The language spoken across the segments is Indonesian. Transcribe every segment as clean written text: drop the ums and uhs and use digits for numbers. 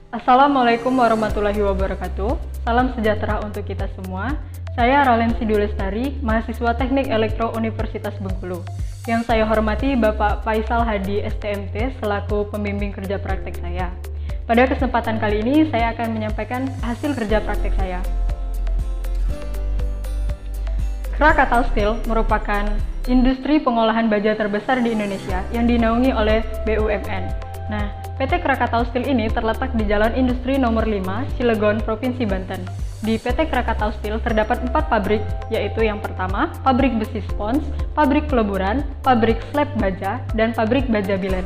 Assalamualaikum warahmatullahi wabarakatuh. Salam sejahtera untuk kita semua. Saya Ralensi Dulestari, mahasiswa Teknik Elektro Universitas Bengkulu. Yang saya hormati Bapak Faisal Hadi STMT selaku pembimbing kerja praktek saya. Pada kesempatan kali ini saya akan menyampaikan hasil kerja praktek saya. Krakatau Steel merupakan industri pengolahan baja terbesar di Indonesia yang dinaungi oleh BUMN. Nah, PT Krakatau Steel ini terletak di Jalan Industri Nomor 5, Cilegon, Provinsi Banten. Di PT Krakatau Steel terdapat 4 pabrik, yaitu yang pertama, pabrik besi spons, pabrik peleburan, pabrik slab baja, dan pabrik baja bilet.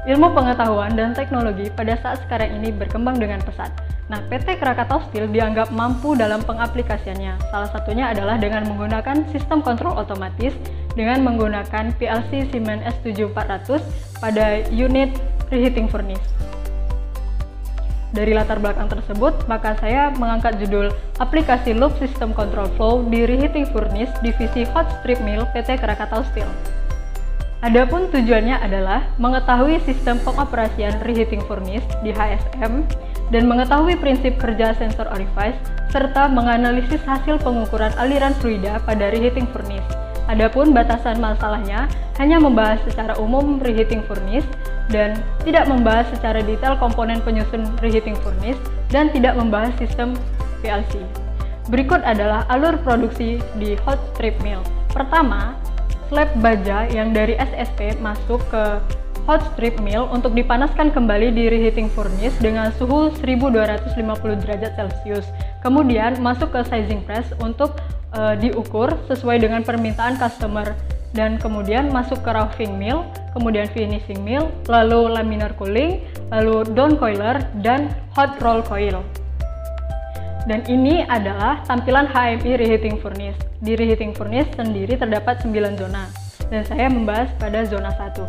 Ilmu pengetahuan dan teknologi pada saat sekarang ini berkembang dengan pesat. Nah, PT Krakatau Steel dianggap mampu dalam pengaplikasiannya. Salah satunya adalah dengan menggunakan sistem kontrol otomatis dengan menggunakan PLC Siemens S7400 pada unit reheating furnace. Dari latar belakang tersebut, maka saya mengangkat judul Aplikasi Loop System Control Flow di Reheating Furnace Divisi Hot Strip Mill PT Krakatau Steel. Adapun tujuannya adalah mengetahui sistem pengoperasian reheating furnace di HSM dan mengetahui prinsip kerja sensor orifice serta menganalisis hasil pengukuran aliran fluida pada reheating furnace. Adapun batasan masalahnya hanya membahas secara umum reheating furnace dan tidak membahas secara detail komponen penyusun reheating furnace dan tidak membahas sistem PLC. Berikut adalah alur produksi di hot strip mill. Pertama, slab baja yang dari SSP masuk ke hot strip mill untuk dipanaskan kembali di reheating furnace dengan suhu 1250 derajat Celcius. Kemudian masuk ke sizing press untuk diukur sesuai dengan permintaan customer dan kemudian masuk ke roughing mill, kemudian finishing mill, lalu laminar cooling, lalu down coiler dan hot roll coil. Dan ini adalah tampilan HMI reheating furnace. Di reheating furnace sendiri terdapat 9 zona dan saya membahas pada zona 1.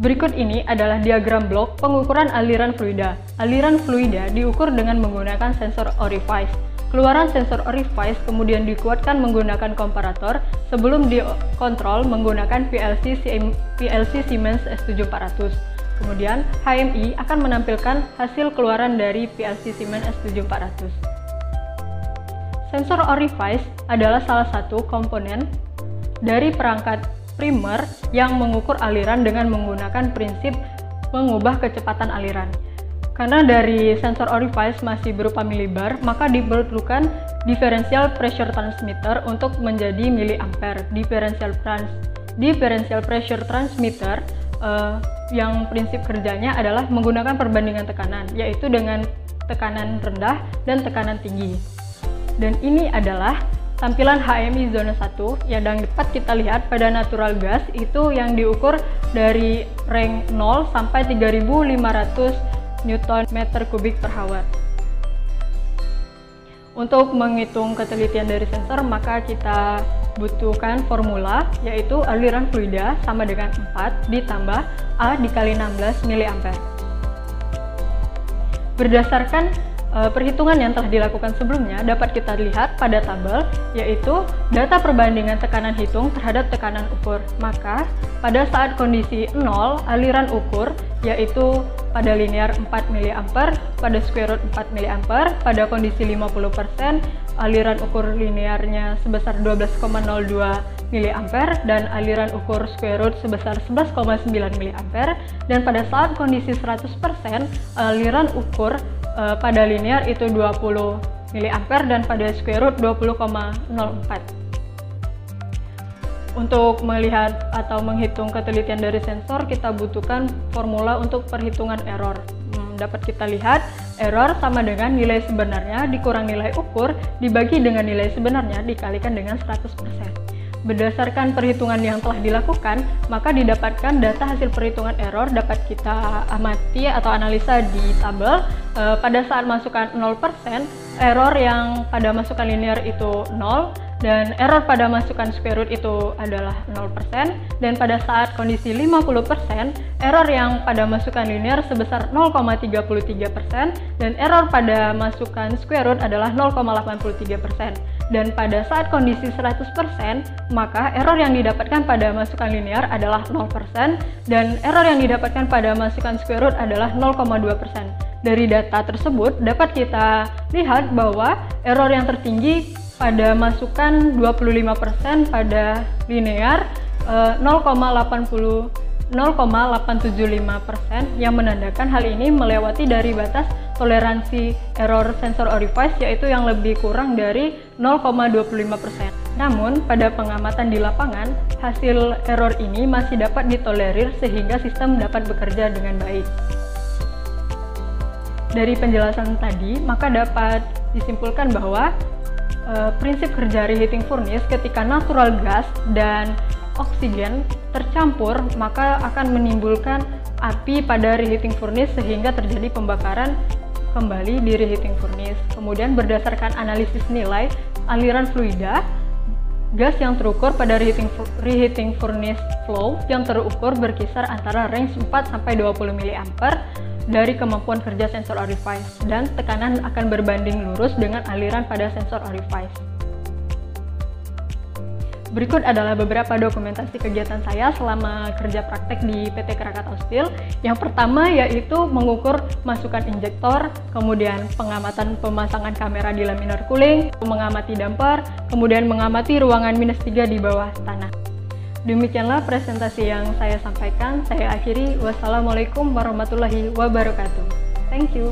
Berikut ini adalah diagram blok pengukuran aliran fluida. Aliran fluida diukur dengan menggunakan sensor orifice. Keluaran sensor orifice kemudian dikuatkan menggunakan komparator sebelum dikontrol menggunakan PLC Siemens S7400. Kemudian HMI akan menampilkan hasil keluaran dari PLC Siemens S7400. Sensor orifice adalah salah satu komponen dari perangkat primer yang mengukur aliran dengan menggunakan prinsip mengubah kecepatan aliran. Karena dari sensor orifice masih berupa milibar, maka diperlukan differential pressure transmitter untuk menjadi miliampere. Differential pressure transmitter yang prinsip kerjanya adalah menggunakan perbandingan tekanan, yaitu dengan tekanan rendah dan tekanan tinggi. Dan ini adalah tampilan HMI zona 1 yang dapat kita lihat pada natural gas itu yang diukur dari rank 0 sampai 3500 Newton meter kubik per hour. Untuk menghitung ketelitian dari sensor, maka kita butuhkan formula, yaitu aliran fluida sama dengan 4 ditambah A dikali 16 mA. Berdasarkan perhitungan yang telah dilakukan sebelumnya dapat kita lihat pada tabel, yaitu data perbandingan tekanan hitung terhadap tekanan ukur. Maka pada saat kondisi 0 aliran ukur yaitu pada linear 4 mA, pada square root 4 mA, pada kondisi 50% aliran ukur linearnya sebesar 12,02 mA dan aliran ukur square root sebesar 11,9 mA, dan pada saat kondisi 100% aliran ukur pada linear itu 20 mA dan pada square root 20,04. Untuk melihat atau menghitung ketelitian dari sensor, kita butuhkan formula untuk perhitungan error. Dapat kita lihat, error sama dengan nilai sebenarnya dikurang nilai ukur dibagi dengan nilai sebenarnya dikalikan dengan 100%. Berdasarkan perhitungan yang telah dilakukan, maka didapatkan data hasil perhitungan error dapat kita amati atau analisa di tabel. Pada saat masukan 0%, error yang pada masukan linear itu 0, dan error pada masukan square root itu adalah 0%, dan pada saat kondisi 50%, error yang pada masukan linear sebesar 0,33%, dan error pada masukan square root adalah 0,83%. Dan pada saat kondisi 100%, maka error yang didapatkan pada masukan linear adalah 0%, dan error yang didapatkan pada masukan square root adalah 0,2%. Dari data tersebut, dapat kita lihat bahwa error yang tertinggi pada masukan 25% pada linear 0,875%, yang menandakan hal ini melewati dari batas toleransi error sensor orifice, yaitu yang lebih kurang dari 0,25%. Namun, pada pengamatan di lapangan, hasil error ini masih dapat ditolerir sehingga sistem dapat bekerja dengan baik. Dari penjelasan tadi, maka dapat disimpulkan bahwa prinsip kerja reheating furnace ketika natural gas dan oksigen tercampur maka akan menimbulkan api pada reheating furnace sehingga terjadi pembakaran kembali di reheating furnace. Kemudian berdasarkan analisis nilai aliran fluida, gas yang terukur pada reheating furnace flow yang terukur berkisar antara range 4-20 mA dari kemampuan kerja sensor orifice, dan tekanan akan berbanding lurus dengan aliran pada sensor orifice. Berikut adalah beberapa dokumentasi kegiatan saya selama kerja praktek di PT Krakatau Steel. Yang pertama yaitu mengukur masukan injektor, kemudian pengamatan pemasangan kamera di laminar cooling, mengamati damper, kemudian mengamati ruangan -3 di bawah tanah. Demikianlah presentasi yang saya sampaikan. Saya akhiri. Wassalamualaikum warahmatullahi wabarakatuh. Thank you.